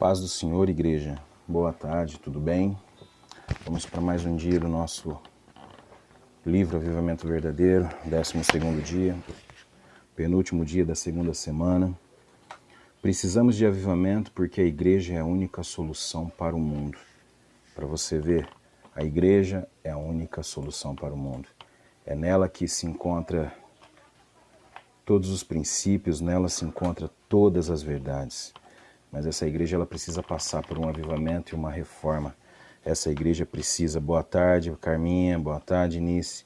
paz do Senhor, igreja. Boa tarde, tudo bem? Vamos para mais um dia do nosso livro Avivamento Verdadeiro, 12º dia, penúltimo dia da segunda semana. Precisamos de avivamento porque a igreja é a única solução para o mundo. Para você ver, a igreja é a única solução para o mundo. É nela que se encontra todos os princípios, nela se encontra todas as verdades. Mas essa igreja ela precisa passar por um avivamento e uma reforma. Essa igreja precisa, boa tarde Carminha, boa tarde Nice,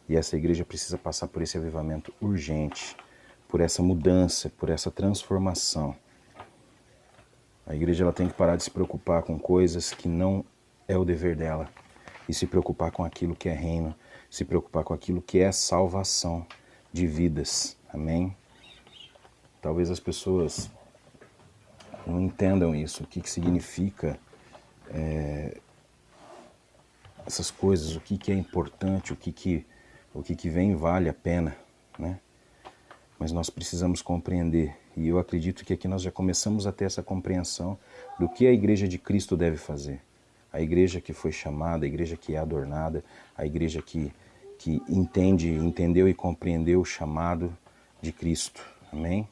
e essa igreja precisa passar por esse avivamento urgente, por essa mudança, por essa transformação. A igreja ela tem que parar de se preocupar com coisas que não é o dever dela, e se preocupar com aquilo que é reino, se preocupar com aquilo que é salvação de vidas, amém? Talvez as pessoas não entendam isso, o que significa essas coisas, o que é importante, o que vem vale a pena, né? Mas nós precisamos compreender, e eu acredito que aqui nós já começamos a ter essa compreensão do que a igreja de Cristo deve fazer. A igreja que foi chamada, a igreja que é adornada, a igreja que entendeu e compreendeu o chamado de Cristo, amém?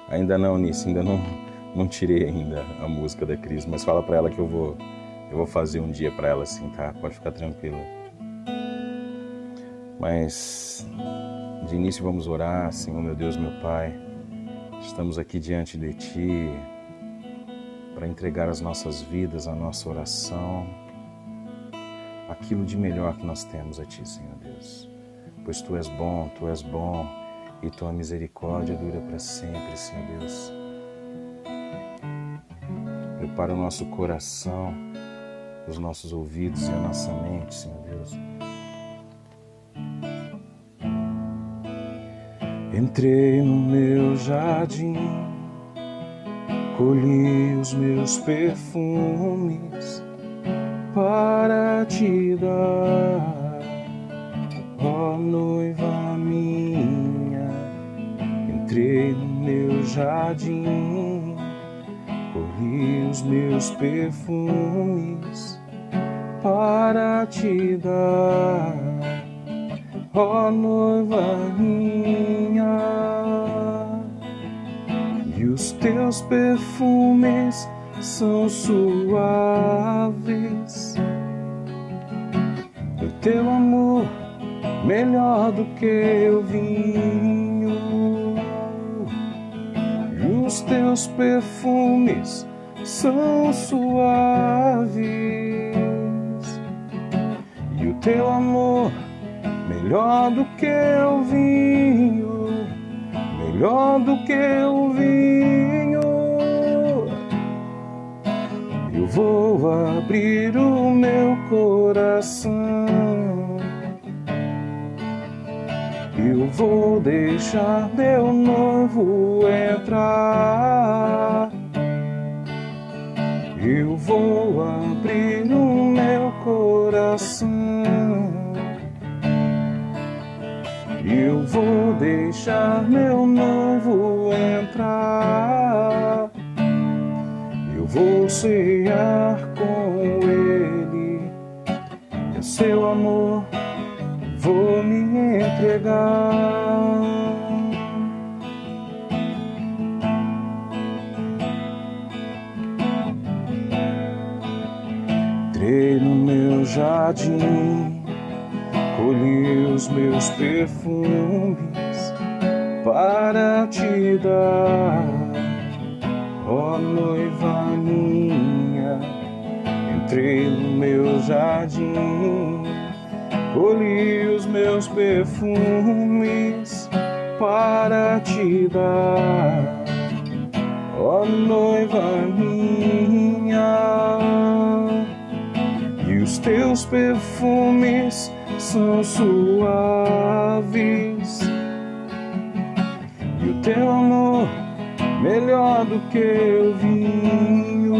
Ainda não, Nisso, ainda não tirei ainda a música da Cris, mas fala pra ela que eu vou fazer um dia pra ela assim, tá? Pode ficar tranquila. Mas de início vamos orar, Senhor, meu Deus, meu Pai. Estamos aqui diante de Ti para entregar as nossas vidas, a nossa oração, aquilo de melhor que nós temos a Ti, Senhor Deus. Pois Tu és bom, e Tua misericórdia dura para sempre, Senhor Deus. Prepara o nosso coração, os nossos ouvidos e a nossa mente, Senhor Deus. Entrei no meu jardim, colhi os meus perfumes para Te dar, ó noiva minha. Entrei no meu jardim, colhi os meus perfumes para Te dar, ó noiva minha. E os Teus perfumes são suaves, o Teu amor melhor do que o vinho. E os Teus perfumes são suaves, e o Teu amor melhor do que o vinho, melhor do que o vinho. Eu vou abrir o meu coração, eu vou deixar meu noivo entrar. Eu vou abrir o meu coração, eu vou deixar meu noivo entrar. Eu vou cear com ele, e o seu amor vou me entregar. Entrei no meu jardim, colhi os meus perfumes para Te dar, ó noiva minha. Entrei no meu jardim, colhi os meus perfumes para Te dar, ó noiva minha. E os Teus perfumes são suaves, e o Teu amor melhor do que o vinho.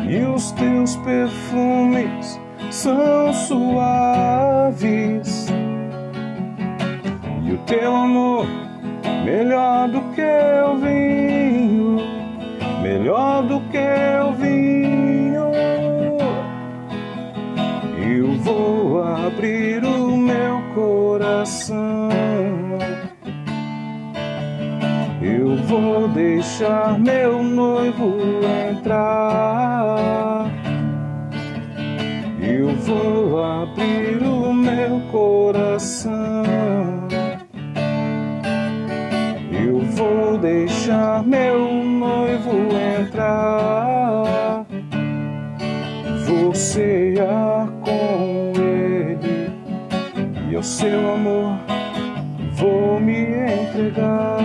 E os Teus perfumes são suaves, e o Teu amor melhor do que o vinho, melhor do que o vinho. Eu vou abrir o meu coração, eu vou deixar meu noivo entrar. Eu vou abrir o meu coração, eu vou deixar meu noivo entrar. Vou cear com ele e ao seu amor vou me entregar.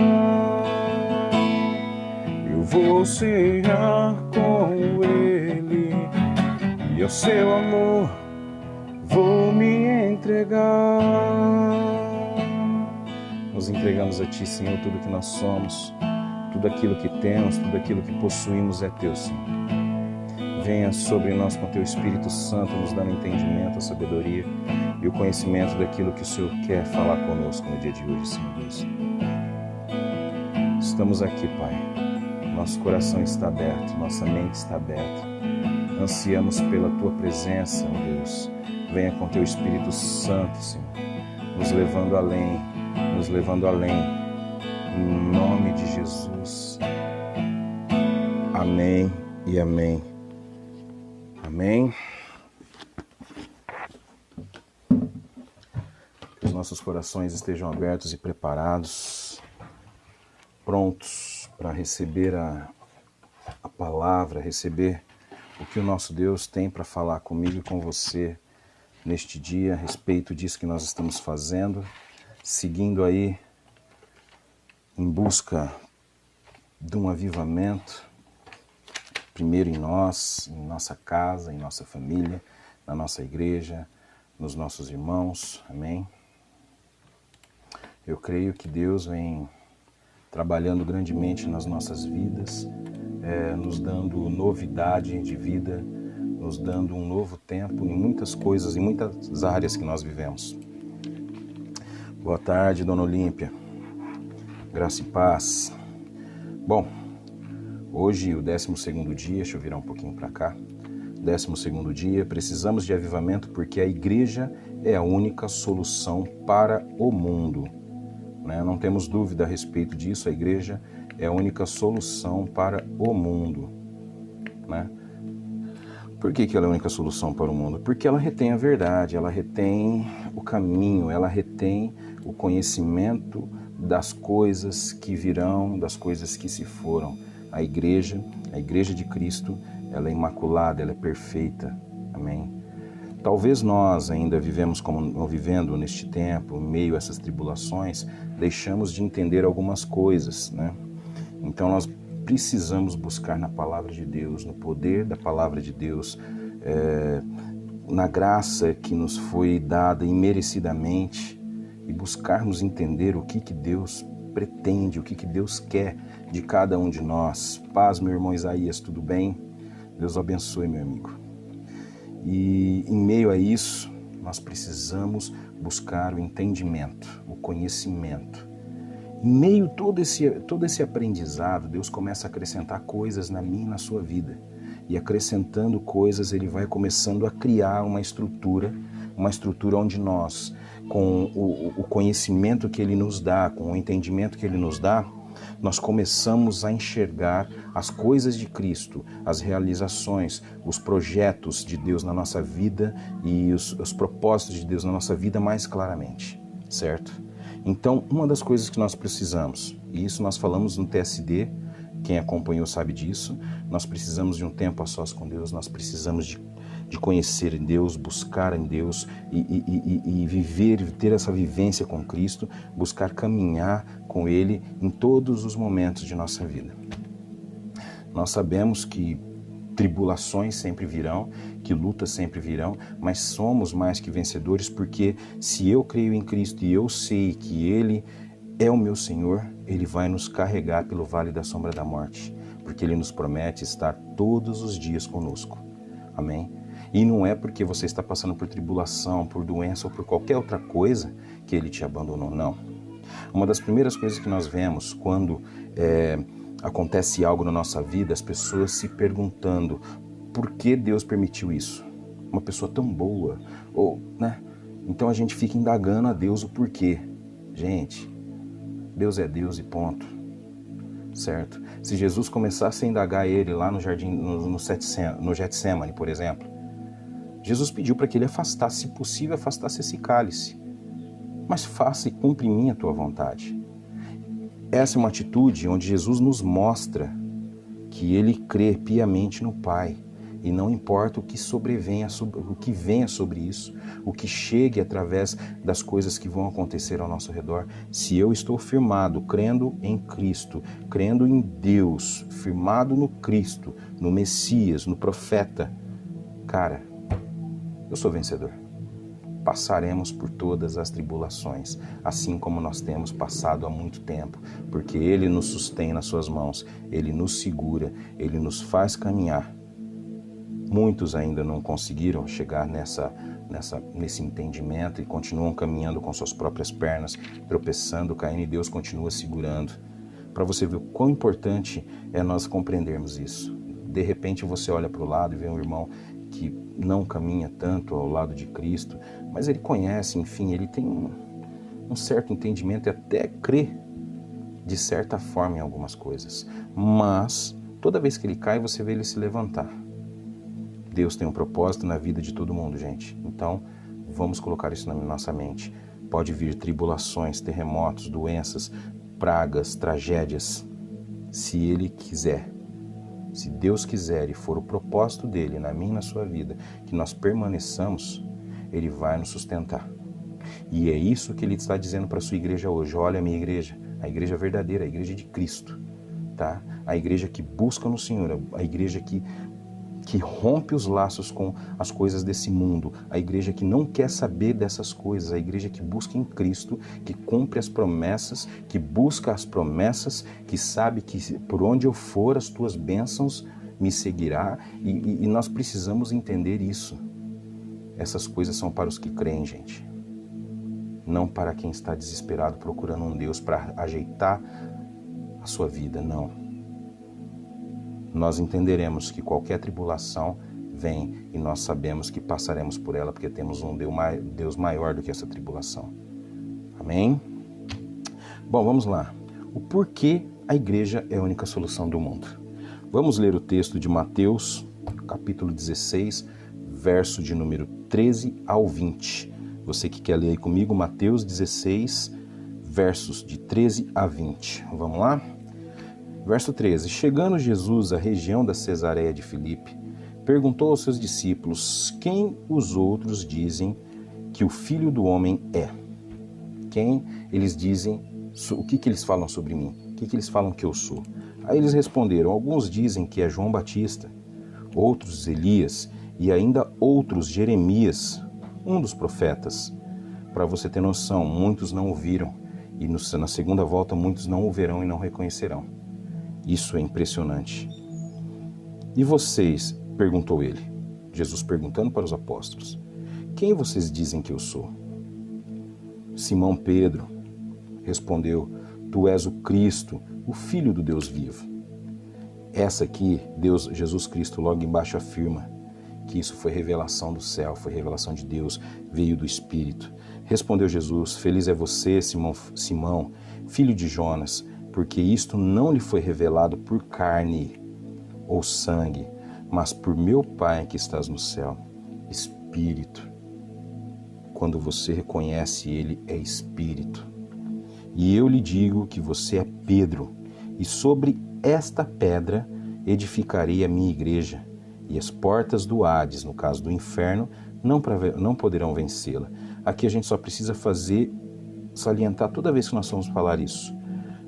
Eu vou cear com ele e ao seu amor vou me entregar. Nos entregamos a Ti, Senhor, tudo que nós somos, tudo aquilo que temos, tudo aquilo que possuímos é Teu, Senhor. Venha sobre nós com Teu Espírito Santo, nos dando entendimento, a sabedoria e o conhecimento daquilo que o Senhor quer falar conosco no dia de hoje, Senhor Deus. Estamos aqui, Pai. Nosso coração está aberto, nossa mente está aberta. Ansiamos pela Tua presença, ó Deus. Venha com Teu Espírito Santo, Senhor, nos levando além, nos levando além. Em nome de Jesus. Amém e amém. Amém. Que os nossos corações estejam abertos e preparados, prontos para receber a palavra, receber o que o nosso Deus tem para falar comigo e com você neste dia, a respeito disso que nós estamos fazendo, seguindo aí em busca de um avivamento, primeiro em nós, em nossa casa, em nossa família, na nossa igreja, nos nossos irmãos, amém? Eu creio que Deus vem trabalhando grandemente nas nossas vidas, nos dando novidade de vida, nos dando um novo tempo em muitas coisas, em muitas áreas que nós vivemos. Boa tarde, Dona Olímpia. Graça e paz. Bom, hoje o 12º dia, deixa eu virar um pouquinho para cá. 12º dia, precisamos de avivamento porque a igreja é a única solução para o mundo. Não temos dúvida a respeito disso, a igreja é a única solução para o mundo. Por que ela é a única solução para o mundo? Porque ela retém a verdade, ela retém o caminho, ela retém o conhecimento das coisas que virão, das coisas que se foram. A igreja de Cristo, ela é imaculada, ela é perfeita. Amém? Talvez nós ainda vivendo neste tempo, em meio a essas tribulações, deixamos de entender algumas coisas, Então nós precisamos buscar na palavra de Deus, no poder da palavra de Deus, na graça que nos foi dada imerecidamente, e buscarmos entender o que Deus pretende, o que Deus quer de cada um de nós. Paz, meu irmão Isaías, tudo bem? Deus abençoe, meu amigo. E em meio a isso, nós precisamos buscar o entendimento, o conhecimento. Em meio a todo esse aprendizado, Deus começa a acrescentar coisas na minha e na sua vida. E acrescentando coisas, Ele vai começando a criar uma estrutura onde nós, com o conhecimento que Ele nos dá, com o entendimento que Ele nos dá, nós começamos a enxergar as coisas de Cristo, as realizações, os projetos de Deus na nossa vida e os propósitos de Deus na nossa vida mais claramente, certo? Então, uma das coisas que nós precisamos, e isso nós falamos no TSD, quem acompanhou sabe disso, nós precisamos de um tempo a sós com Deus, nós precisamos de conhecer em Deus, buscar em Deus e viver, ter essa vivência com Cristo, buscar caminhar com Ele em todos os momentos de nossa vida. Nós sabemos que tribulações sempre virão, que lutas sempre virão, mas somos mais que vencedores porque se eu creio em Cristo e eu sei que Ele é o meu Senhor, Ele vai nos carregar pelo vale da sombra da morte, porque Ele nos promete estar todos os dias conosco. Amém? E não é porque você está passando por tribulação, por doença ou por qualquer outra coisa que Ele te abandonou, não. Uma das primeiras coisas que nós vemos quando acontece algo na nossa vida, as pessoas se perguntando por que Deus permitiu isso? Uma pessoa tão boa, né? Então a gente fica indagando a Deus o porquê. Gente, Deus é Deus e ponto, certo? Se Jesus começasse a indagar ele lá no jardim, no Getsemane, por exemplo, Jesus pediu para que ele afastasse, se possível, afastasse esse cálice. Mas faça e cumpre em mim a tua vontade. Essa é uma atitude onde Jesus nos mostra que ele crê piamente no Pai. E não importa o que sobrevenha, o que venha sobre isso, o que chegue através das coisas que vão acontecer ao nosso redor. Se eu estou firmado, crendo em Cristo, crendo em Deus, firmado no Cristo, no Messias, no profeta, cara, eu sou vencedor. Passaremos por todas as tribulações, assim como nós temos passado há muito tempo, porque Ele nos sustém nas suas mãos, Ele nos segura, Ele nos faz caminhar. Muitos ainda não conseguiram chegar nesse entendimento e continuam caminhando com suas próprias pernas, tropeçando, caindo, e Deus continua segurando. Para você ver o quão importante é nós compreendermos isso. De repente você olha para o lado e vê um irmão que não caminha tanto ao lado de Cristo, mas ele conhece, enfim, ele tem um certo entendimento e até crê de certa forma em algumas coisas. Mas toda vez que ele cai, você vê ele se levantar. Deus tem um propósito na vida de todo mundo, gente. Então, vamos colocar isso na nossa mente. Pode vir tribulações, terremotos, doenças, pragas, tragédias. Se Ele quiser, se Deus quiser e for o propósito dEle na minha e na sua vida, que nós permaneçamos, Ele vai nos sustentar. E é isso que Ele está dizendo para a sua igreja hoje. Olha a minha igreja, a igreja verdadeira, a igreja de Cristo, tá? A igreja que busca no Senhor, a igreja que rompe os laços com as coisas desse mundo, a igreja que não quer saber dessas coisas, a igreja que busca em Cristo, que cumpre as promessas, que busca as promessas, que sabe que por onde eu for as tuas bênçãos me seguirá, e nós precisamos entender isso. Essas coisas são para os que creem, gente, não para quem está desesperado procurando um Deus para ajeitar a sua vida, não. Nós entenderemos que qualquer tribulação vem e nós sabemos que passaremos por ela porque temos um Deus maior do que essa tribulação. Amém? Bom, vamos lá. O porquê a igreja é a única solução do mundo. Vamos ler o texto de Mateus, capítulo 16, verso de número 13 ao 20. Você que quer ler aí comigo, Mateus 16, versos de 13 a 20. Vamos lá? Verso 13. Chegando Jesus à região da Cesareia de Filipe, perguntou aos seus discípulos: quem os outros dizem que o Filho do Homem é? Quem eles dizem, o que eles falam sobre mim? O que eles falam que eu sou? Aí eles responderam: alguns dizem que é João Batista, outros Elias e ainda outros Jeremias, um dos profetas. Para você ter noção, muitos não o viram e na segunda volta muitos não o verão e não reconhecerão. Isso é impressionante. E vocês? Perguntou ele. Jesus perguntando para os apóstolos: quem vocês dizem que eu sou? Simão Pedro respondeu: tu és o Cristo, o Filho do Deus vivo. Essa aqui, Jesus Cristo, logo embaixo afirma que isso foi revelação do céu, foi revelação de Deus, veio do Espírito. Respondeu Jesus: feliz é você, Simão, filho de Jonas, porque isto não lhe foi revelado por carne ou sangue, mas por meu Pai que estás no céu. Espírito. Quando você reconhece Ele, é Espírito. E eu lhe digo que você é Pedro, e sobre esta pedra edificarei a minha igreja, e as portas do Hades, no caso do inferno, não poderão vencê-la. Aqui a gente só precisa salientar toda vez que nós vamos falar isso.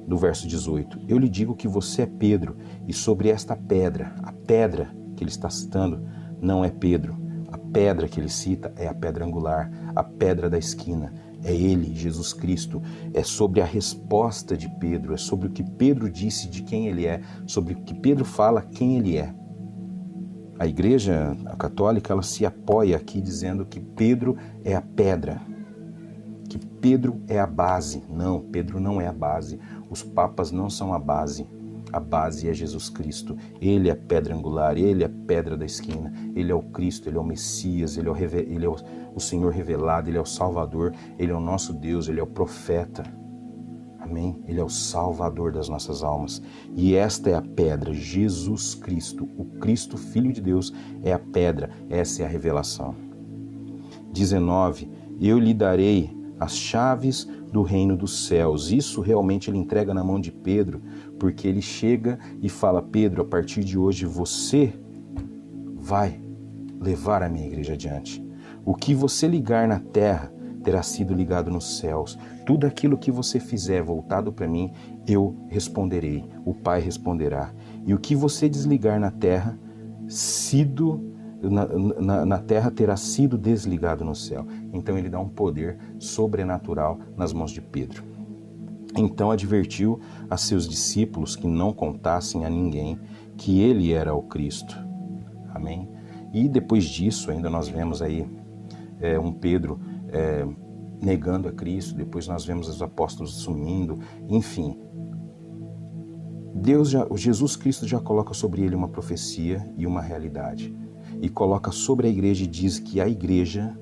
Do verso 18, eu lhe digo que você é Pedro, e sobre esta pedra, a pedra que ele está citando não é Pedro, a pedra que ele cita é a pedra angular, a pedra da esquina, é ele, Jesus Cristo, é sobre a resposta de Pedro, é sobre o que Pedro disse de quem ele é, sobre o que Pedro fala quem ele é. A igreja católica, ela se apoia aqui dizendo que Pedro é a pedra, que Pedro é a base. Não, Pedro não é a base. Os papas não são a base. A base é Jesus Cristo. Ele é a pedra angular, Ele é a pedra da esquina. Ele é o Cristo, Ele é o Messias, Ele é o Senhor revelado, Ele é o Salvador, Ele é o nosso Deus, Ele é o profeta. Amém? Ele é o Salvador das nossas almas. E esta é a pedra, Jesus Cristo. O Cristo, Filho de Deus, é a pedra. Essa é a revelação. 19. Eu lhe darei as chaves do reino dos céus. Isso realmente ele entrega na mão de Pedro, porque ele chega e fala: Pedro, a partir de hoje você vai levar a minha igreja adiante. O que você ligar na terra terá sido ligado nos céus. Tudo aquilo que você fizer voltado para mim, eu responderei. O Pai responderá. E o que você desligar na terra, na terra terá sido desligado no céu. Então ele dá um poder sobrenatural nas mãos de Pedro. Então advertiu a seus discípulos que não contassem a ninguém que ele era o Cristo. Amém? E depois disso ainda nós vemos aí um Pedro negando a Cristo, depois nós vemos os apóstolos sumindo, enfim. Jesus Cristo já coloca sobre ele uma profecia e uma realidade. E coloca sobre a igreja e diz que a igreja,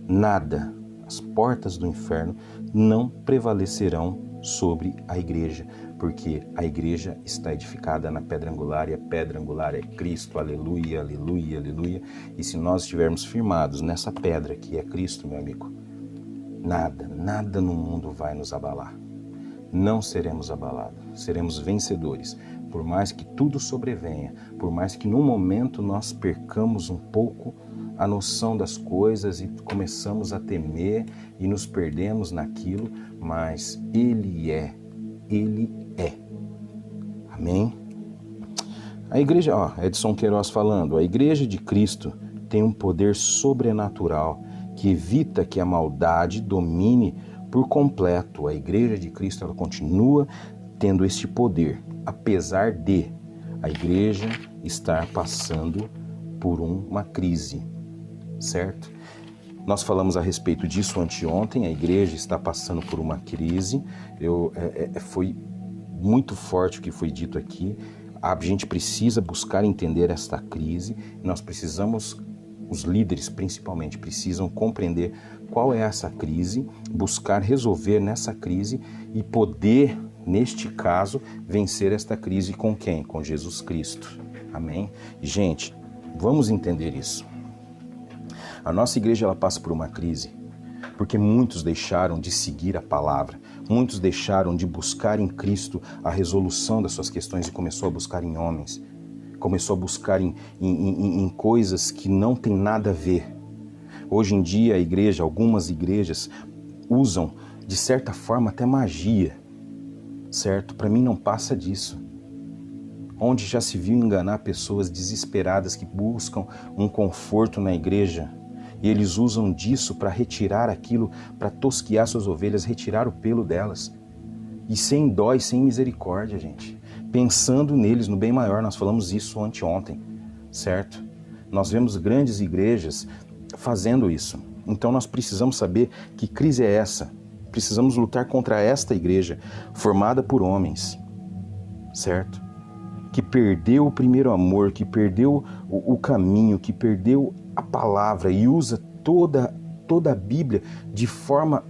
nada, as portas do inferno não prevalecerão sobre a igreja, porque a igreja está edificada na pedra angular e a pedra angular é Cristo, aleluia, aleluia, aleluia. E se nós estivermos firmados nessa pedra que é Cristo, meu amigo, nada no mundo vai nos abalar. Não seremos abalados, seremos vencedores. Por mais que tudo sobrevenha, por mais que no momento nós percamos um pouco a noção das coisas e começamos a temer e nos perdemos naquilo, mas Ele é. Amém? A igreja, Edson Queiroz falando, a igreja de Cristo tem um poder sobrenatural que evita que a maldade domine por completo. A igreja de Cristo, ela continua tendo este poder, apesar de a igreja estar passando por uma crise, certo? Nós falamos a respeito disso anteontem, a igreja está passando por uma crise, foi muito forte o que foi dito aqui, a gente precisa buscar entender esta crise, nós precisamos, os líderes principalmente, precisam compreender qual é essa crise, buscar resolver nessa crise e poder, neste caso, vencer esta crise com quem? Com Jesus Cristo. Amém? Gente, vamos entender isso. A nossa igreja ela passa por uma crise porque muitos deixaram de seguir a palavra, muitos deixaram de buscar em Cristo a resolução das suas questões e começou a buscar em homens, começou a buscar em coisas que não tem nada a ver. Hoje em dia a igreja, algumas igrejas usam de certa forma até magia, certo? Para mim não passa disso. Onde já se viu enganar pessoas desesperadas que buscam um conforto na igreja e eles usam disso para retirar aquilo, para tosquiar suas ovelhas, retirar o pelo delas. E sem dó e sem misericórdia, gente. Pensando neles, no bem maior, nós falamos isso anteontem, certo? Nós vemos grandes igrejas fazendo isso. Então nós precisamos saber que crise é essa. Precisamos lutar contra esta igreja formada por homens, certo? Que perdeu o primeiro amor, que perdeu o caminho, que perdeu a palavra e usa toda a Bíblia de forma,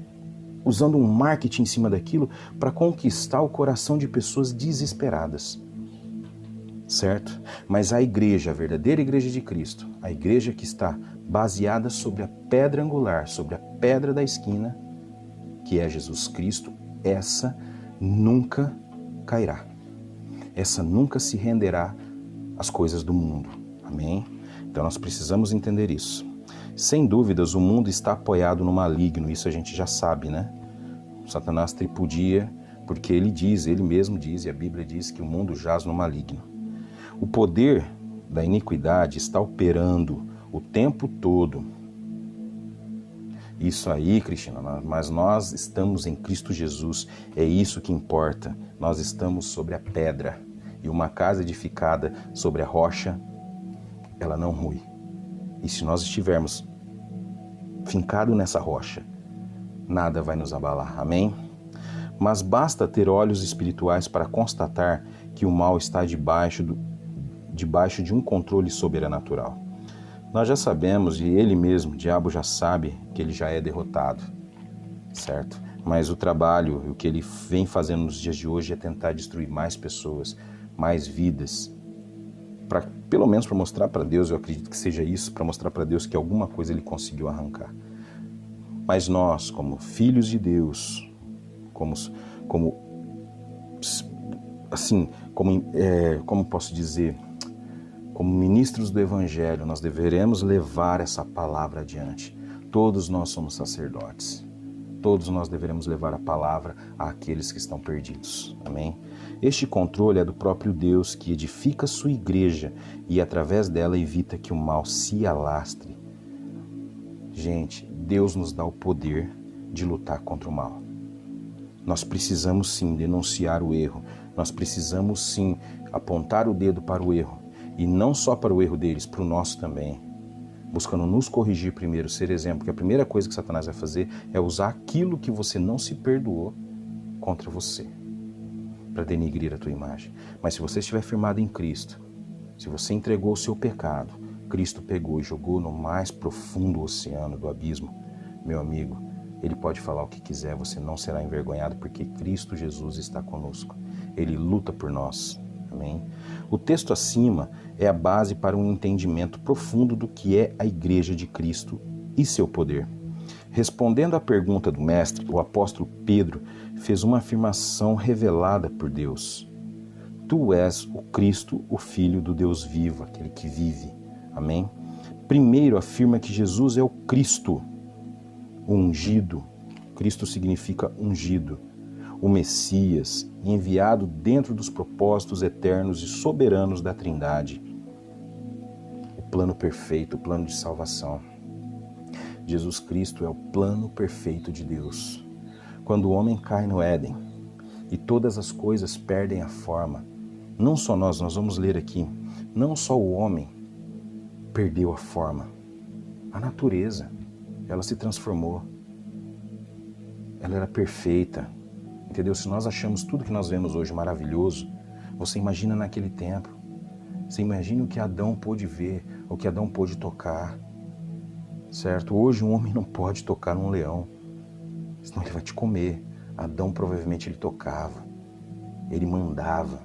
usando um marketing em cima daquilo para conquistar o coração de pessoas desesperadas, certo? Mas a igreja, a verdadeira igreja de Cristo, a igreja que está baseada sobre a pedra angular, sobre a pedra da esquina, que é Jesus Cristo, essa nunca cairá. Essa nunca se renderá às coisas do mundo. Amém? Então nós precisamos entender isso. Sem dúvidas, o mundo está apoiado no maligno, isso a gente já sabe, né? Satanás tripudia, porque ele mesmo diz, e a Bíblia diz que o mundo jaz no maligno. O poder da iniquidade está operando o tempo todo. Isso aí, Cristina, mas nós estamos em Cristo Jesus, é isso que importa. Nós estamos sobre a pedra e uma casa edificada sobre a rocha, ela não rui. E se nós estivermos fincados nessa rocha, nada vai nos abalar. Amém? Mas basta ter olhos espirituais para constatar que o mal está debaixo de um controle sobrenatural. Nós já sabemos, e ele mesmo, o diabo já sabe, que ele já é derrotado, certo? Mas o trabalho, o que ele vem fazendo nos dias de hoje é tentar destruir mais pessoas, mais vidas, pelo menos para mostrar para Deus, eu acredito que seja isso, para mostrar para Deus que alguma coisa ele conseguiu arrancar. Mas nós, como filhos de Deus, como posso dizer, como ministros do Evangelho, nós deveremos levar essa palavra adiante. Todos nós somos sacerdotes. Todos nós deveremos levar a palavra àqueles que estão perdidos. Amém? Este controle é do próprio Deus, que edifica sua igreja e através dela evita que o mal se alastre. Gente, Deus nos dá o poder de lutar contra o mal. Nós precisamos sim denunciar o erro. Nós precisamos sim apontar o dedo para o erro. E não só para o erro deles, para o nosso também. Buscando nos corrigir primeiro, ser exemplo. Porque a primeira coisa que Satanás vai fazer é usar aquilo que você não se perdoou contra você, para denigrir a tua imagem. Mas se você estiver firmado em Cristo, se você entregou o seu pecado, Cristo pegou e jogou no mais profundo oceano do abismo, meu amigo, ele pode falar o que quiser, você não será envergonhado, porque Cristo Jesus está conosco. Ele luta por nós. Amém? O texto acima é a base para um entendimento profundo do que é a Igreja de Cristo e seu poder. Respondendo à pergunta do mestre, o apóstolo Pedro fez uma afirmação revelada por Deus. Tu és o Cristo, o Filho do Deus vivo, aquele que vive. Amém? Primeiro afirma que Jesus é o Cristo, o ungido. Cristo significa ungido. O Messias, enviado dentro dos propósitos eternos e soberanos da Trindade. O plano perfeito, o plano de salvação. Jesus Cristo é o plano perfeito de Deus. Quando o homem cai no Éden e todas as coisas perdem a forma, não só nós vamos ler aqui, não só o homem perdeu a forma, a natureza, ela se transformou. Ela era perfeita. Entendeu? Se nós achamos tudo que nós vemos hoje maravilhoso, você imagina naquele tempo. Você imagina o que Adão pôde ver, o que Adão pôde tocar. Certo? Hoje um homem não pode tocar num leão, senão ele vai te comer. Adão provavelmente ele tocava, ele mandava,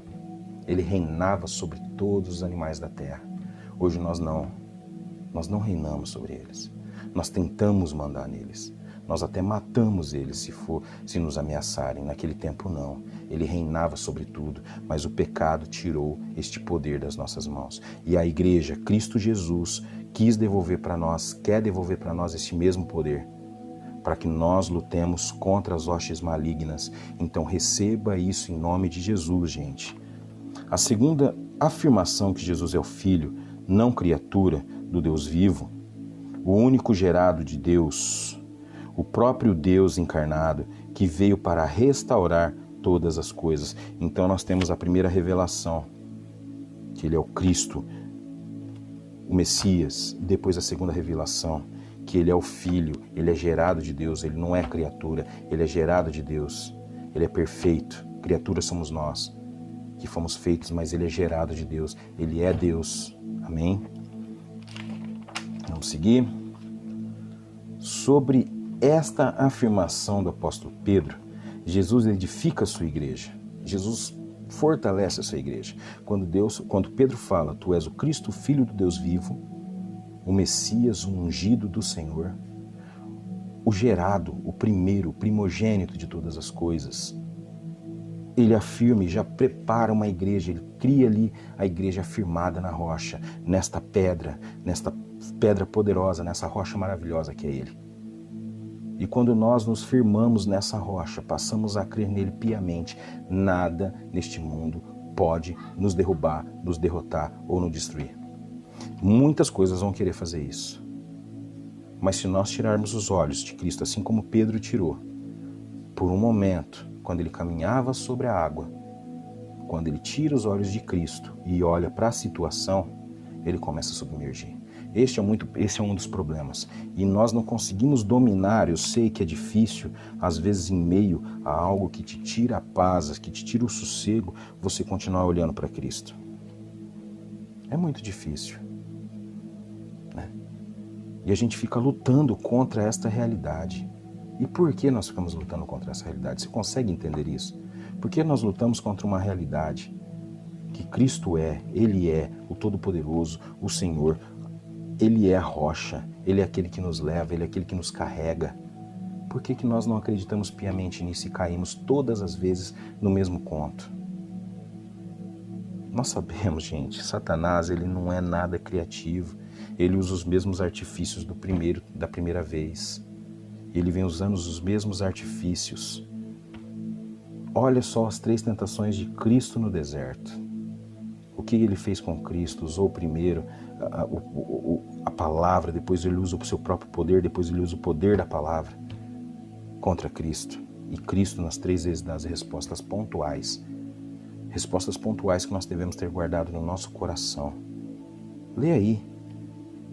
ele reinava sobre todos os animais da terra. Hoje nós não reinamos sobre eles. Nós tentamos mandar neles. Nós até matamos eles se nos ameaçarem. Naquele tempo não. Ele reinava sobre tudo, mas o pecado tirou este poder das nossas mãos. E a igreja, Cristo Jesus, quer devolver para nós este mesmo poder, para que nós lutemos contra as hostes malignas. Então receba isso em nome de Jesus, gente. A segunda afirmação que Jesus é o Filho, não criatura, do Deus vivo, o único gerado de Deus, o próprio Deus encarnado, que veio para restaurar todas as coisas. Então nós temos a primeira revelação, que ele é o Cristo, o Messias, e depois a segunda revelação, que ele é o Filho, ele é gerado de Deus, ele não é criatura, ele é gerado de Deus, ele é perfeito. Criaturas somos nós, que fomos feitos, mas ele é gerado de Deus, ele é Deus. Amém? Vamos seguir. Sobre esta afirmação do apóstolo Pedro, Jesus edifica a sua igreja. Jesus fortalece a sua igreja. Quando Pedro fala, tu és o Cristo, filho do Deus vivo, o Messias, o ungido do Senhor, o gerado, o primeiro, o primogênito de todas as coisas, ele afirma e já prepara uma igreja, ele cria ali a igreja firmada na rocha, nesta pedra poderosa, nessa rocha maravilhosa que é ele. E quando nós nos firmamos nessa rocha, passamos a crer nele piamente, nada neste mundo pode nos derrubar, nos derrotar ou nos destruir. Muitas coisas vão querer fazer isso. Mas se nós tirarmos os olhos de Cristo, assim como Pedro tirou, por um momento, quando ele caminhava sobre a água, quando ele tira os olhos de Cristo e olha para a situação, ele começa a submergir. Esse é um dos problemas. E nós não conseguimos dominar. Eu sei que é difícil, às vezes em meio a algo que te tira a paz, que te tira o sossego, você continuar olhando para Cristo. É muito difícil, né? E a gente fica lutando contra esta realidade. E por que nós ficamos lutando contra essa realidade? Você consegue entender isso? Porque nós lutamos contra uma realidade que Cristo Ele é o Todo-Poderoso, o Senhor, Ele é a rocha, Ele é aquele que nos leva, Ele é aquele que nos carrega. Por que nós não acreditamos piamente nisso e caímos todas as vezes no mesmo conto? Nós sabemos, gente, Satanás, ele não é nada criativo. Ele usa os mesmos artifícios da primeira vez. Ele vem usando os mesmos artifícios. Olha só as 3 tentações de Cristo no deserto. O que ele fez com Cristo? Usou primeiro a palavra, depois ele usa o seu próprio poder, depois ele usa o poder da palavra contra Cristo. E Cristo nas 3 vezes dá as respostas pontuais que nós devemos ter guardado no nosso coração. Lê aí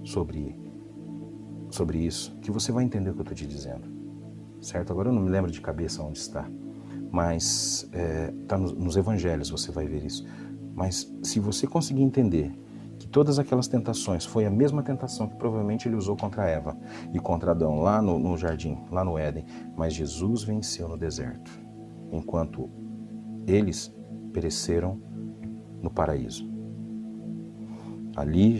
sobre isso, que você vai entender o que eu estou te dizendo, certo? Agora eu não me lembro de cabeça onde está, mas está nos evangelhos, você vai ver isso. Mas se você conseguir entender que todas aquelas tentações foi a mesma tentação que provavelmente ele usou contra Eva e contra Adão lá no jardim, lá no Éden, mas Jesus venceu no deserto, enquanto eles pereceram no paraíso. Ali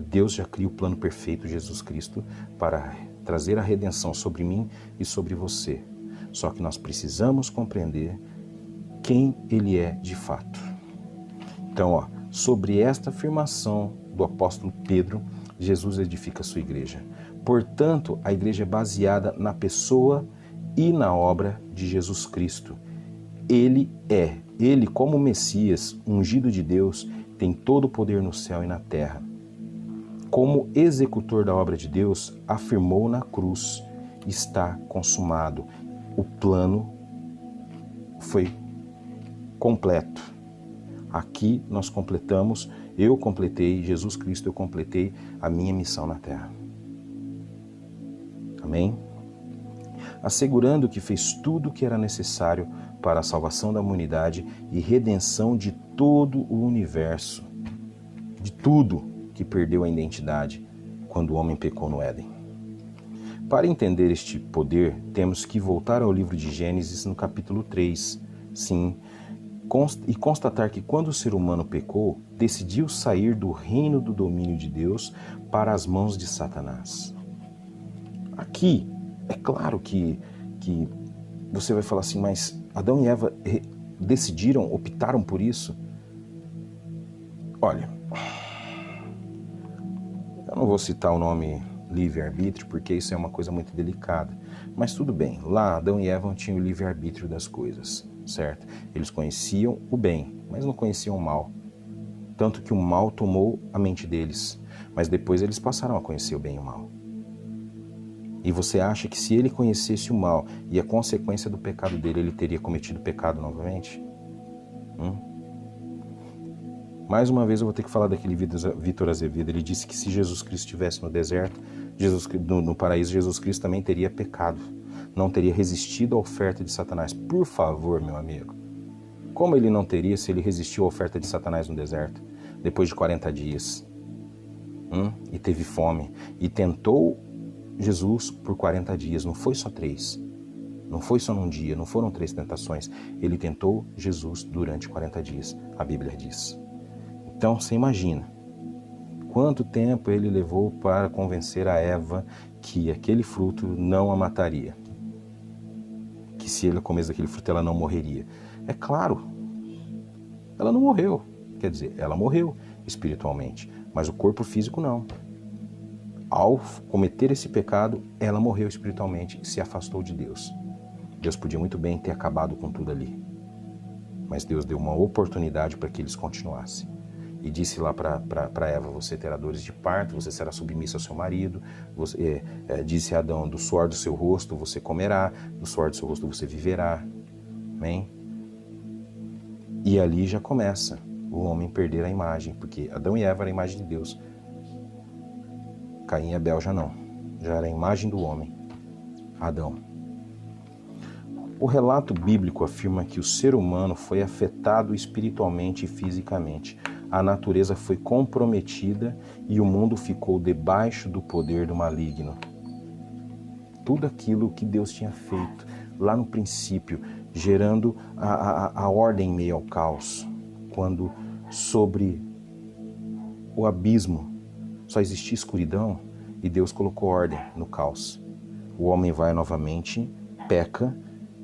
Deus já cria o plano perfeito, Jesus Cristo, para trazer a redenção sobre mim e sobre você. Só que nós precisamos compreender quem Ele é de fato. Então, sobre esta afirmação do apóstolo Pedro, Jesus edifica a sua igreja. Portanto, a igreja é baseada na pessoa e na obra de Jesus Cristo. Ele como Messias, ungido de Deus, tem todo o poder no céu e na terra. Como executor da obra de Deus, afirmou na cruz: está consumado. O plano foi completo. Aqui nós completamos, eu completei, Jesus Cristo, eu completei a minha missão na terra. Amém? Assegurando que fez tudo o que era necessário para a salvação da humanidade e redenção de todo o universo, de tudo que perdeu a identidade quando o homem pecou no Éden. Para entender este poder, temos que voltar ao livro de Gênesis no capítulo 3, sim, e constatar que quando o ser humano pecou, decidiu sair do reino do domínio de Deus para as mãos de Satanás. Aqui, é claro que você vai falar assim, mas Adão e Eva optaram por isso? Olha, eu não vou citar o nome livre-arbítrio, porque isso é uma coisa muito delicada. Mas tudo bem, lá Adão e Eva tinham o livre-arbítrio das coisas, certo? Eles conheciam o bem, mas não conheciam o mal. Tanto que o mal tomou a mente deles, mas depois eles passaram a conhecer o bem e o mal. E você acha que se ele conhecesse o mal e a consequência do pecado dele, ele teria cometido pecado novamente? Mais uma vez eu vou ter que falar daquele Vitor Azevedo. Ele disse que se Jesus Cristo estivesse no deserto, no paraíso, Jesus Cristo também teria pecado. Não teria resistido à oferta de Satanás. Por favor, meu amigo. Como ele não teria se ele resistiu à oferta de Satanás no deserto? Depois de 40 dias. E teve fome. E tentou Jesus por 40 dias. Não foi só 3. Não foi só num dia. Não foram 3 tentações. Ele tentou Jesus durante 40 dias. A Bíblia diz. Então, você imagina quanto tempo ele levou para convencer a Eva que aquele fruto não a mataria. Que se ele comesse aquele fruto, ela não morreria. É claro, ela não morreu. Quer dizer, ela morreu espiritualmente, mas o corpo físico não. Ao cometer esse pecado, ela morreu espiritualmente e se afastou de Deus. Deus podia muito bem ter acabado com tudo ali. Mas Deus deu uma oportunidade para que eles continuassem. E disse lá para Eva: você terá dores de parto, você será submissa ao seu marido. Disse a Adão: do suor do seu rosto você comerá, do suor do seu rosto você viverá. Amém? E ali já começa o homem perder a imagem, porque Adão e Eva eram a imagem de Deus. Caim e Abel já não. Já era a imagem do homem, Adão. O relato bíblico afirma que o ser humano foi afetado espiritualmente e fisicamente. A natureza foi comprometida e o mundo ficou debaixo do poder do maligno. Tudo aquilo que Deus tinha feito lá no princípio, gerando a ordem em meio ao caos, quando sobre o abismo só existia escuridão e Deus colocou ordem no caos. O homem vai novamente, peca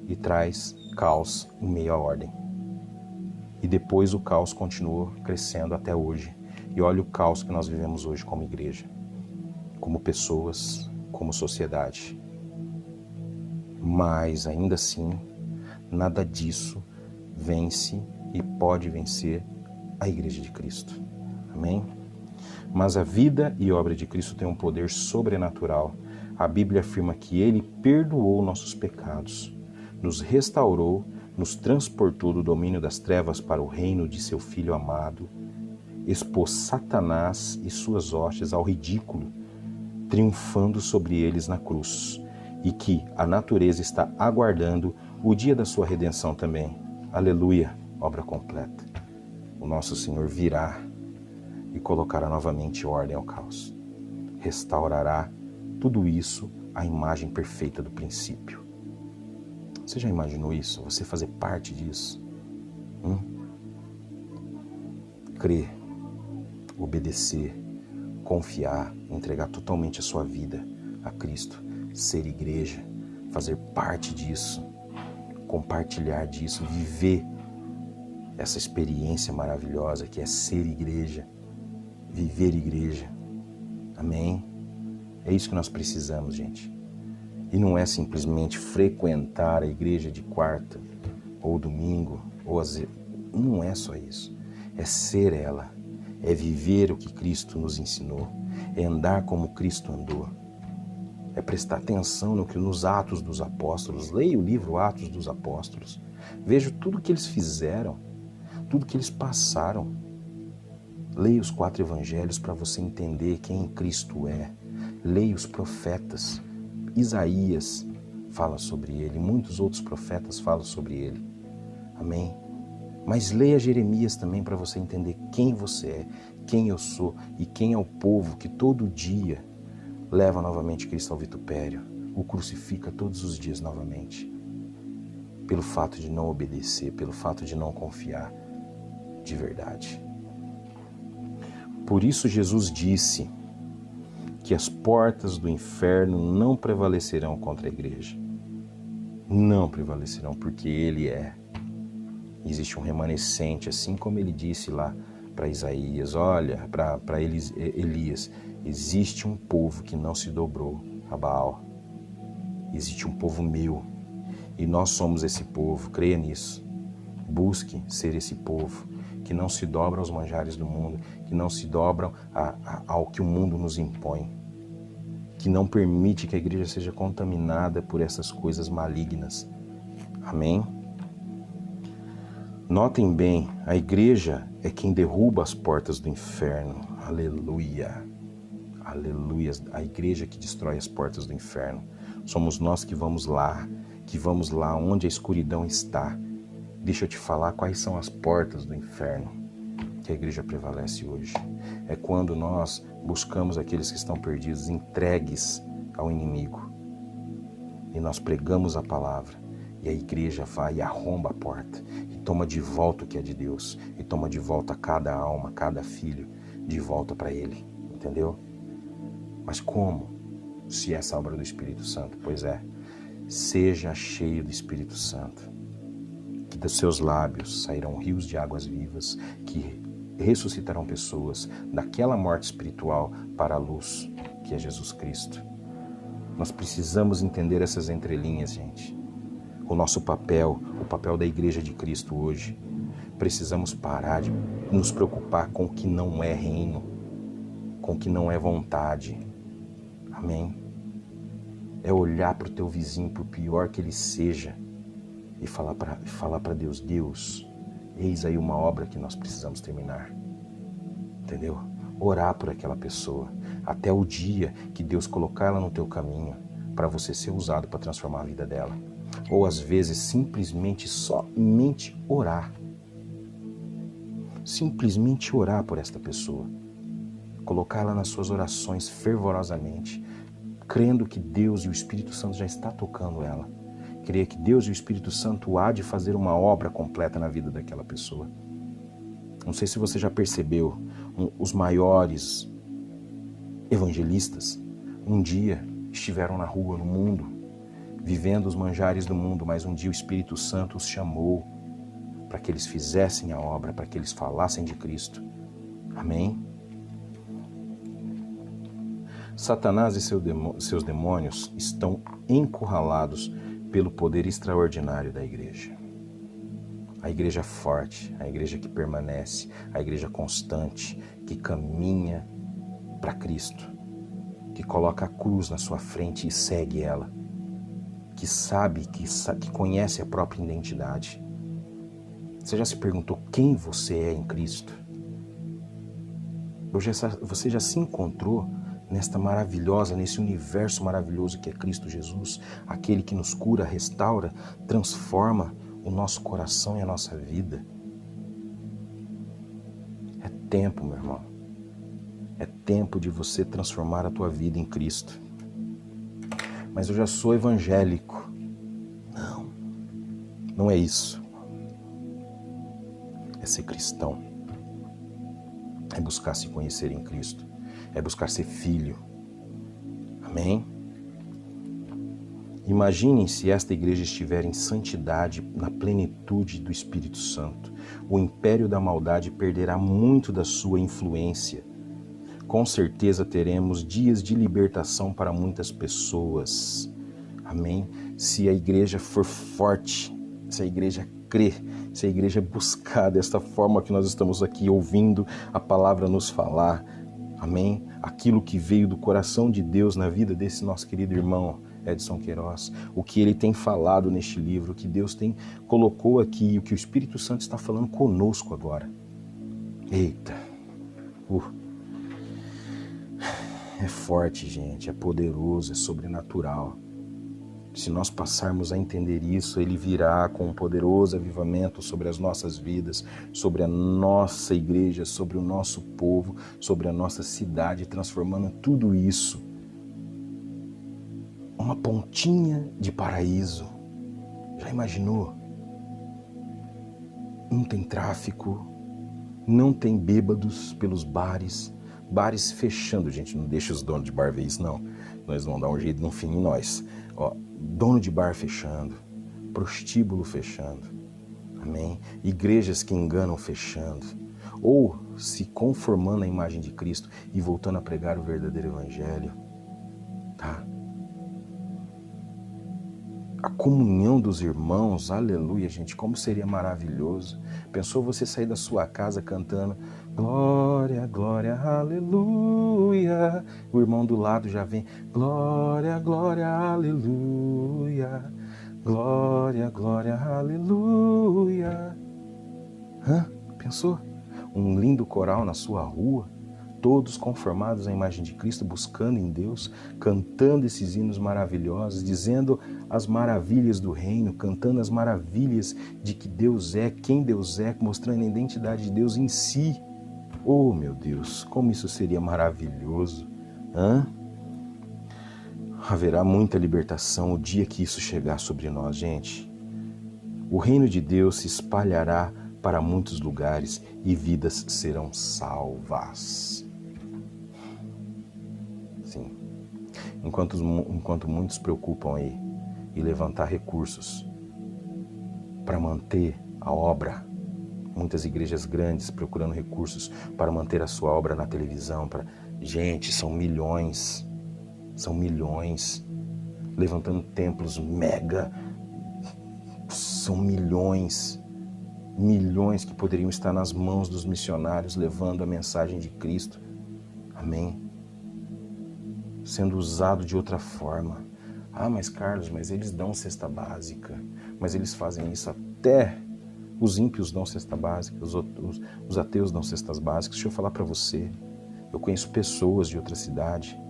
e traz caos em meio à ordem. E depois o caos continuou crescendo até hoje. E olha o caos que nós vivemos hoje como igreja, como pessoas, como sociedade. Mas ainda assim, nada disso vence e pode vencer a Igreja de Cristo. Amém? Mas a vida e obra de Cristo tem um poder sobrenatural. A Bíblia afirma que Ele perdoou nossos pecados, nos restaurou, nos transportou do domínio das trevas para o reino de seu Filho amado, expôs Satanás e suas hostes ao ridículo, triunfando sobre eles na cruz, e que a natureza está aguardando o dia da sua redenção também. Aleluia, obra completa. O nosso Senhor virá e colocará novamente ordem ao caos. Restaurará tudo isso à imagem perfeita do princípio. Você já imaginou isso? Você fazer parte disso? Crer, obedecer, confiar, entregar totalmente a sua vida a Cristo, ser igreja, fazer parte disso, compartilhar disso, viver essa experiência maravilhosa que é ser igreja, viver igreja. Amém? É isso que nós precisamos, gente. E não é simplesmente frequentar a igreja de quarta ou domingo, não é só isso. É ser ela, é viver o que Cristo nos ensinou, é andar como Cristo andou, é prestar atenção nos Atos dos Apóstolos. Leia o livro Atos dos Apóstolos, veja tudo que eles fizeram, tudo que eles passaram. Leia os 4 evangelhos para você entender quem Cristo é. Leia os profetas. Isaías fala sobre ele, muitos outros profetas falam sobre ele. Amém? Mas leia Jeremias também para você entender quem você é, quem eu sou e quem é o povo que todo dia leva novamente Cristo ao vitupério, o crucifica todos os dias novamente, pelo fato de não obedecer, pelo fato de não confiar de verdade. Por isso Jesus disse que as portas do inferno não prevalecerão contra a igreja. Não prevalecerão, porque Ele é. Existe um remanescente, assim como Ele disse lá para Isaías, olha, para Elias, existe um povo que não se dobrou a Baal. Existe um povo meu, e nós somos esse povo, creia nisso. Busque ser esse povo que não se dobra aos manjares do mundo, que não se dobram ao que o mundo nos impõe, que não permite que a igreja seja contaminada por essas coisas malignas. Amém? Notem bem, a igreja é quem derruba as portas do inferno. Aleluia. Aleluia. A igreja que destrói as portas do inferno. Somos nós que vamos lá onde a escuridão está. Deixa eu te falar quais são as portas do inferno que a igreja prevalece hoje. É quando nós buscamos aqueles que estão perdidos, entregues ao inimigo. E nós pregamos a palavra. E a igreja vai e arromba a porta. E toma de volta o que é de Deus. E toma de volta cada alma, cada filho, de volta para Ele. Entendeu? Mas como? Se essa obra do Espírito Santo? Pois é. Seja cheio do Espírito Santo. Que dos seus lábios sairão rios de águas vivas que ressuscitarão pessoas daquela morte espiritual para a luz que é Jesus Cristo. Nós precisamos entender essas entrelinhas, gente. O nosso papel, o papel da Igreja de Cristo hoje. Precisamos parar de nos preocupar com o que não é reino, com o que não é vontade. Amém? É olhar para o teu vizinho, por pior que ele seja, e falar para Deus, Deus, eis aí uma obra que nós precisamos terminar. Entendeu? Orar por aquela pessoa. até o dia que Deus colocar ela no teu caminho para você ser usado para transformar a vida dela. Ou às vezes simplesmente somente orar. Simplesmente orar por esta pessoa. Colocá-la nas suas orações fervorosamente, crendo que Deus e o Espírito Santo já está tocando ela. Creia que Deus e o Espírito Santo há de fazer uma obra completa na vida daquela pessoa. Não sei se você já percebeu, os maiores evangelistas um dia estiveram na rua, no mundo, vivendo os manjares do mundo, mas um dia o Espírito Santo os chamou para que eles fizessem a obra, para que eles falassem de Cristo. Amém? Satanás e seus demônios estão encurralados pelo poder extraordinário da igreja. A igreja forte, a igreja que permanece, a igreja constante, que caminha para Cristo, que coloca a cruz na sua frente e segue ela, que sabe, que conhece a própria identidade. Você já se perguntou quem você é em Cristo? Você já se encontrou nesse universo maravilhoso que é Cristo Jesus, aquele que nos cura, restaura, transforma o nosso coração e a nossa vida? É tempo, meu irmão. É tempo de você transformar a tua vida em Cristo. Mas eu já sou evangélico. Não é isso. É ser cristão. É buscar se conhecer em Cristo. É buscar ser filho. Amém? Imaginem se esta igreja estiver em santidade, na plenitude do Espírito Santo. O império da maldade perderá muito da sua influência. Com certeza teremos dias de libertação para muitas pessoas. Amém? Se a igreja for forte, se a igreja crer, se a igreja buscar desta forma que nós estamos aqui ouvindo a palavra nos falar. Amém? Aquilo que veio do coração de Deus na vida desse nosso querido irmão Edson Queiroz, o que ele tem falado neste livro, o que Deus colocou aqui, o que o Espírito Santo está falando conosco agora. Eita! É forte, gente, é poderoso, é sobrenatural. Se nós passarmos a entender isso, ele virá com um poderoso avivamento sobre as nossas vidas, sobre a nossa igreja, sobre o nosso povo, sobre a nossa cidade, transformando tudo isso uma pontinha de paraíso. Já imaginou? Não tem tráfico, não tem bêbados pelos bares fechando. Gente, não deixa os donos de bar ver isso, não. Nós vamos dar um jeito no fim em nós. Ó, dono de bar fechando, prostíbulo fechando, amém? Igrejas que enganam fechando, ou se conformando à imagem de Cristo e voltando a pregar o verdadeiro evangelho, tá? A comunhão dos irmãos, aleluia, gente, como seria maravilhoso. Pensou você sair da sua casa cantando glória, glória, aleluia. O irmão do lado já vem glória, glória, aleluia. Glória, glória, aleluia. Pensou? Um lindo coral na sua rua, todos conformados à imagem de Cristo, buscando em Deus, cantando esses hinos maravilhosos, dizendo as maravilhas do reino, cantando as maravilhas de que Deus é, quem Deus é, mostrando a identidade de Deus em si. Oh, meu Deus, como isso seria maravilhoso! Haverá muita libertação o dia que isso chegar sobre nós, gente. O reino de Deus se espalhará para muitos lugares e vidas serão salvas. Sim. Enquanto muitos preocupam aí em levantar recursos para manter a obra, muitas igrejas grandes procurando recursos para manter a sua obra na televisão. Gente, são milhões, levantando templos mega, são milhões que poderiam estar nas mãos dos missionários levando a mensagem de Cristo. Amém? Sendo usado de outra forma. Mas Carlos, mas eles dão cesta básica. Mas eles fazem isso até os ímpios dão cesta básica, os ateus dão cestas básicas. Deixa eu falar para você. Eu conheço pessoas de outra cidade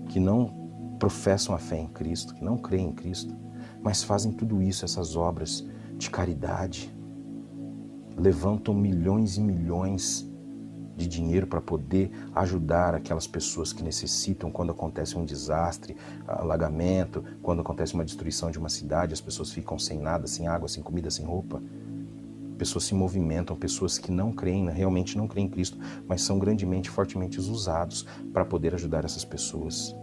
que não professam a fé em Cristo, que não creem em Cristo, mas fazem tudo isso, essas obras de caridade. Levantam milhões e milhões de dinheiro para poder ajudar aquelas pessoas que necessitam quando acontece um desastre, alagamento, quando acontece uma destruição de uma cidade, as pessoas ficam sem nada, sem água, sem comida, sem roupa. Pessoas se movimentam, pessoas que não creem, realmente não creem em Cristo, mas são grandemente, fortemente usados para poder ajudar essas pessoas.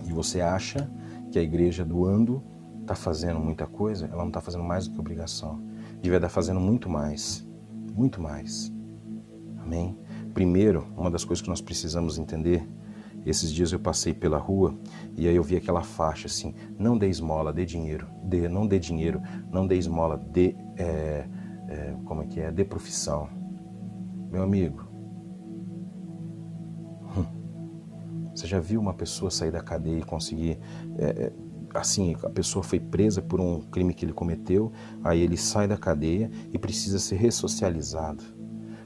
E você acha que a igreja doando está fazendo muita coisa? Ela não está fazendo mais do que obrigação. Devia estar fazendo muito mais. Muito mais. Amém? Primeiro, uma das coisas que nós precisamos entender, esses dias eu passei pela rua e aí eu vi aquela faixa assim, não dê esmola, dê dinheiro. Não dê dinheiro, não dê esmola, dê dê profissão. Meu amigo, você já viu uma pessoa sair da cadeia e conseguir... assim, a pessoa foi presa por um crime que ele cometeu, aí ele sai da cadeia e precisa ser ressocializado.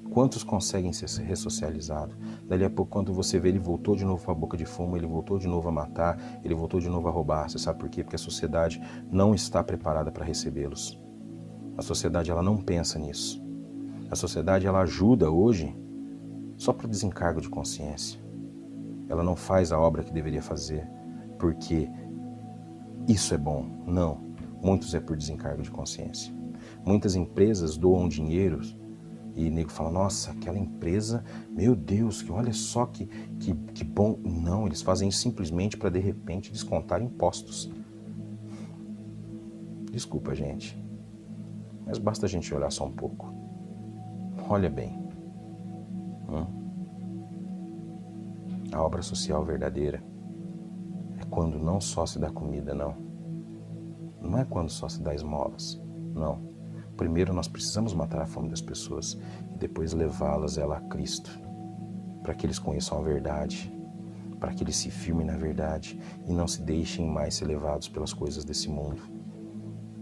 Quantos conseguem ser ressocializados? Dali a pouco, quando você vê, ele voltou de novo para a boca de fumo, ele voltou de novo a matar, ele voltou de novo a roubar. Você sabe por quê? Porque a sociedade não está preparada para recebê-los. A sociedade ela não pensa nisso. A sociedade ela ajuda hoje só para o desencargo de consciência. Ela não faz a obra que deveria fazer porque isso é bom. Não. Muitos é por desencargo de consciência. Muitas empresas doam dinheiro e o nego fala, nossa, aquela empresa, meu Deus, que olha só que bom. Não, eles fazem isso simplesmente para de repente descontar impostos. Desculpa, gente, mas basta a gente olhar só um pouco. Olha bem. A obra social verdadeira é quando não só se dá comida, não. Não é quando só se dá esmolas, não. Primeiro nós precisamos matar a fome das pessoas e depois levá-las a Cristo, para que eles conheçam a verdade, para que eles se firmem na verdade e não se deixem mais ser levados pelas coisas desse mundo.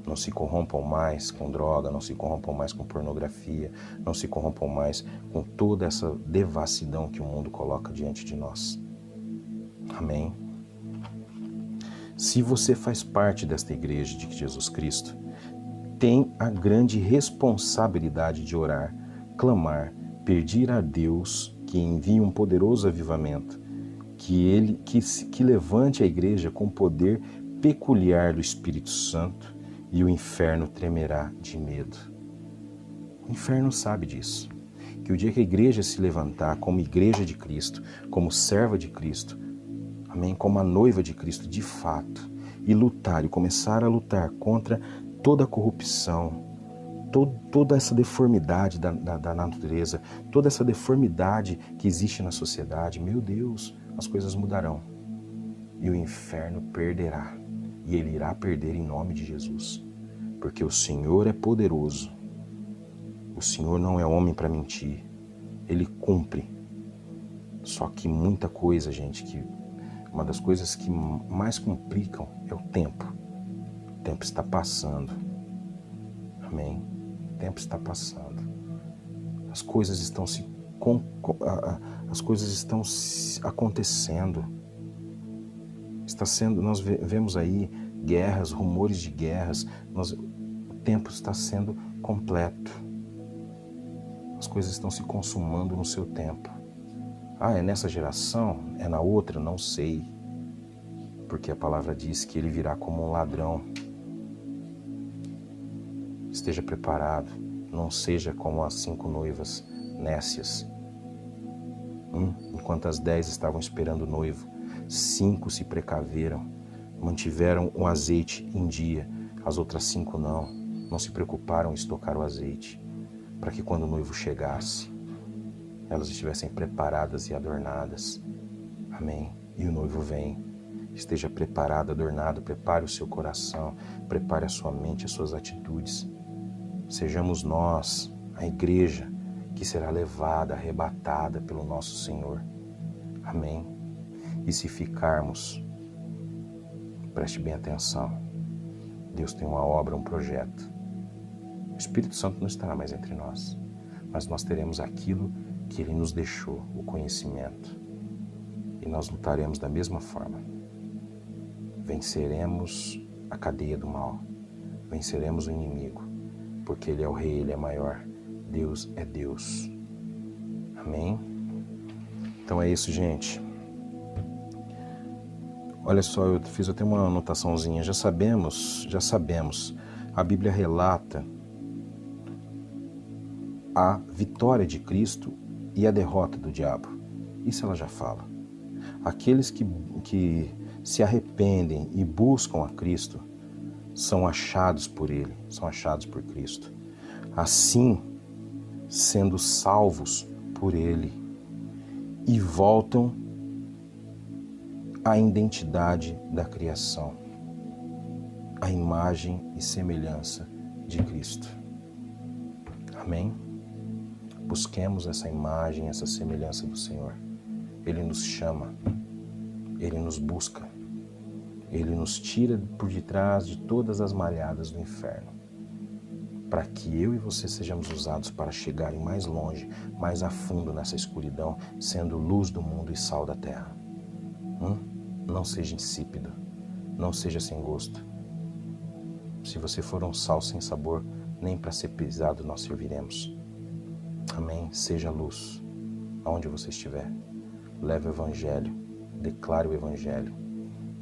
Não se corrompam mais com droga, não se corrompam mais com pornografia, não se corrompam mais com toda essa devassidão que o mundo coloca diante de nós. Amém? Se você faz parte desta igreja de Jesus Cristo, tem a grande responsabilidade de orar, clamar, pedir a Deus que envie um poderoso avivamento, que levante a igreja com poder peculiar do Espírito Santo, e o inferno tremerá de medo. O inferno sabe disso, que o dia que a igreja se levantar como igreja de Cristo, como serva de Cristo, amém, como a noiva de Cristo de fato, e lutar, e começar a lutar contra toda a corrupção, toda essa deformidade da natureza, toda essa deformidade que existe na sociedade, meu Deus, as coisas mudarão. E o inferno perderá. E ele irá perder em nome de Jesus. Porque o Senhor é poderoso. O Senhor não é homem para mentir. Ele cumpre. Só que muita coisa, gente, que uma das coisas que mais complicam é o tempo. O tempo está passando. Amém? O tempo está passando. As coisas estão acontecendo. Nós vemos aí guerras, rumores de guerras. O tempo está sendo completo. As coisas estão se consumando no seu tempo. É nessa geração? É na outra? Não sei. Porque a palavra diz que ele virá como um ladrão. Esteja preparado. Não seja como as 5 noivas nécias. Enquanto as 10 estavam esperando o noivo, 5 se precaveram, mantiveram o azeite em dia. As outras 5 não se preocuparam em estocar o azeite, para que quando o noivo chegasse, elas estivessem preparadas e adornadas. Amém? E o noivo vem. Esteja preparado, adornado, prepare o seu coração, prepare a sua mente, as suas atitudes. Sejamos nós, a igreja, que será levada, arrebatada pelo nosso Senhor. Amém? E se ficarmos, preste bem atenção, Deus tem uma obra, um projeto. Espírito Santo não estará mais entre nós, mas nós teremos aquilo que Ele nos deixou, o conhecimento. E nós lutaremos da mesma forma. Venceremos a cadeia do mal, venceremos o inimigo, porque Ele é o Rei, Ele é maior. Deus é Deus. Amém? Então é isso, gente. Olha só, eu fiz até uma anotaçãozinha. Já sabemos, a Bíblia relata a vitória de Cristo e a derrota do diabo. Isso ela já fala. Aqueles que se arrependem e buscam a Cristo são achados por Ele, são achados por Cristo. Assim, sendo salvos por Ele, e voltam à identidade da criação, à imagem e semelhança de Cristo. Amém? Busquemos essa imagem, essa semelhança do Senhor. Ele nos chama, Ele nos busca, Ele nos tira por detrás de todas as malhadas do inferno, para que eu e você sejamos usados para chegarem mais longe, mais a fundo nessa escuridão, sendo luz do mundo e sal da terra. Não seja insípido, não seja sem gosto. Se você for um sal sem sabor, nem para ser pisado nós serviremos. Amém? Seja luz, aonde você estiver. Leve o Evangelho, declare o Evangelho.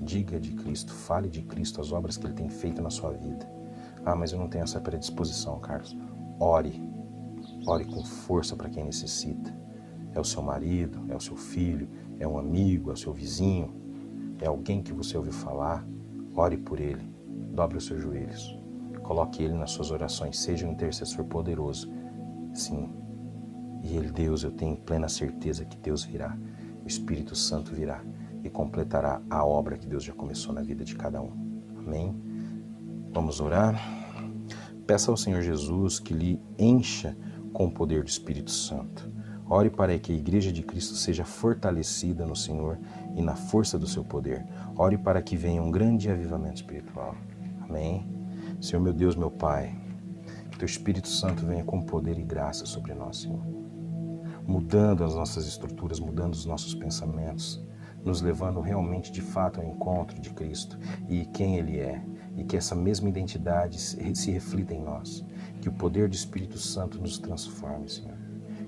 Diga de Cristo, fale de Cristo, as obras que Ele tem feito na sua vida. Ah, mas eu não tenho essa predisposição, Carlos. Ore com força para quem necessita. É o seu marido, é o seu filho, é um amigo, é o seu vizinho, é alguém que você ouviu falar. Ore por ele, dobre os seus joelhos, coloque ele nas suas orações, seja um intercessor poderoso. Sim, e ele, Deus, eu tenho plena certeza que Deus virá, o Espírito Santo virá e completará a obra que Deus já começou na vida de cada um. Amém? Vamos orar? Peça ao Senhor Jesus que lhe encha com o poder do Espírito Santo. Ore para que a Igreja de Cristo seja fortalecida no Senhor e na força do seu poder. Ore para que venha um grande avivamento espiritual. Amém? Senhor, meu Deus, meu Pai, que Teu Espírito Santo venha com poder e graça sobre nós, Senhor. Mudando as nossas estruturas, mudando os nossos pensamentos, nos levando realmente de fato ao encontro de Cristo e quem Ele é. E que essa mesma identidade se reflita em nós. Que o poder do Espírito Santo nos transforme, Senhor.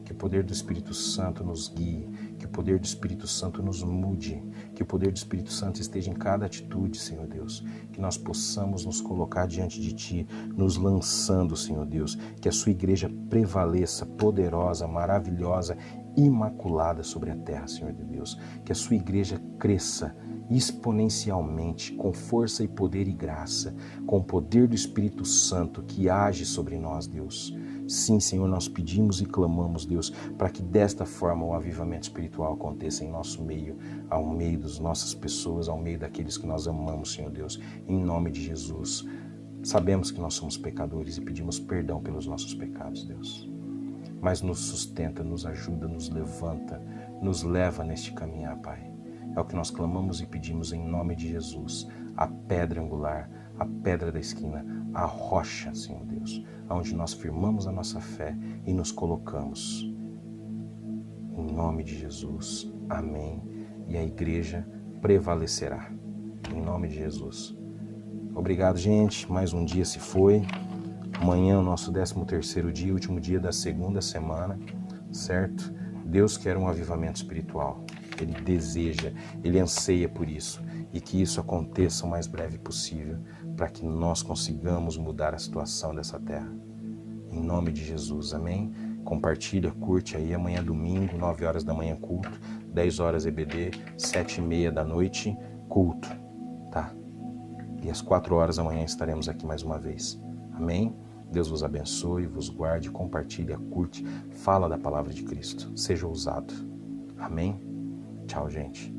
Que o poder do Espírito Santo nos guie. Que o poder do Espírito Santo nos mude. Que o poder do Espírito Santo esteja em cada atitude, Senhor Deus. Que nós possamos nos colocar diante de Ti, nos lançando, Senhor Deus. Que a Sua igreja prevaleça, poderosa, maravilhosa, imaculada sobre a terra, Senhor de Deus. Que a Sua igreja cresça exponencialmente, com força e poder e graça, com o poder do Espírito Santo que age sobre nós, Deus. Sim, Senhor, nós pedimos e clamamos, Deus, para que desta forma o avivamento espiritual aconteça em nosso meio, ao meio das nossas pessoas, ao meio daqueles que nós amamos, Senhor Deus, em nome de Jesus. Sabemos que nós somos pecadores e pedimos perdão pelos nossos pecados, Deus. Mas nos sustenta, nos ajuda, nos levanta, nos leva neste caminhar, Pai. É o que nós clamamos e pedimos em nome de Jesus, a pedra angular, a pedra da esquina, a rocha, Senhor Deus, onde nós firmamos a nossa fé e nos colocamos. Em nome de Jesus, amém. E a igreja prevalecerá. Em nome de Jesus. Obrigado, gente. Mais um dia se foi. Amanhã é o nosso 13º dia, último dia da segunda semana, certo? Deus quer um avivamento espiritual. Ele deseja, Ele anseia por isso. E que isso aconteça o mais breve possível, para que nós consigamos mudar a situação dessa terra. Em nome de Jesus, amém? Compartilha, curte aí, amanhã domingo, 9 horas da manhã culto, 10 horas EBD, 7h30 da noite, culto, tá? E às 4 horas da manhã estaremos aqui mais uma vez, amém? Deus vos abençoe, vos guarde, compartilha, curte, fala da palavra de Cristo, seja ousado, amém? Tchau, gente.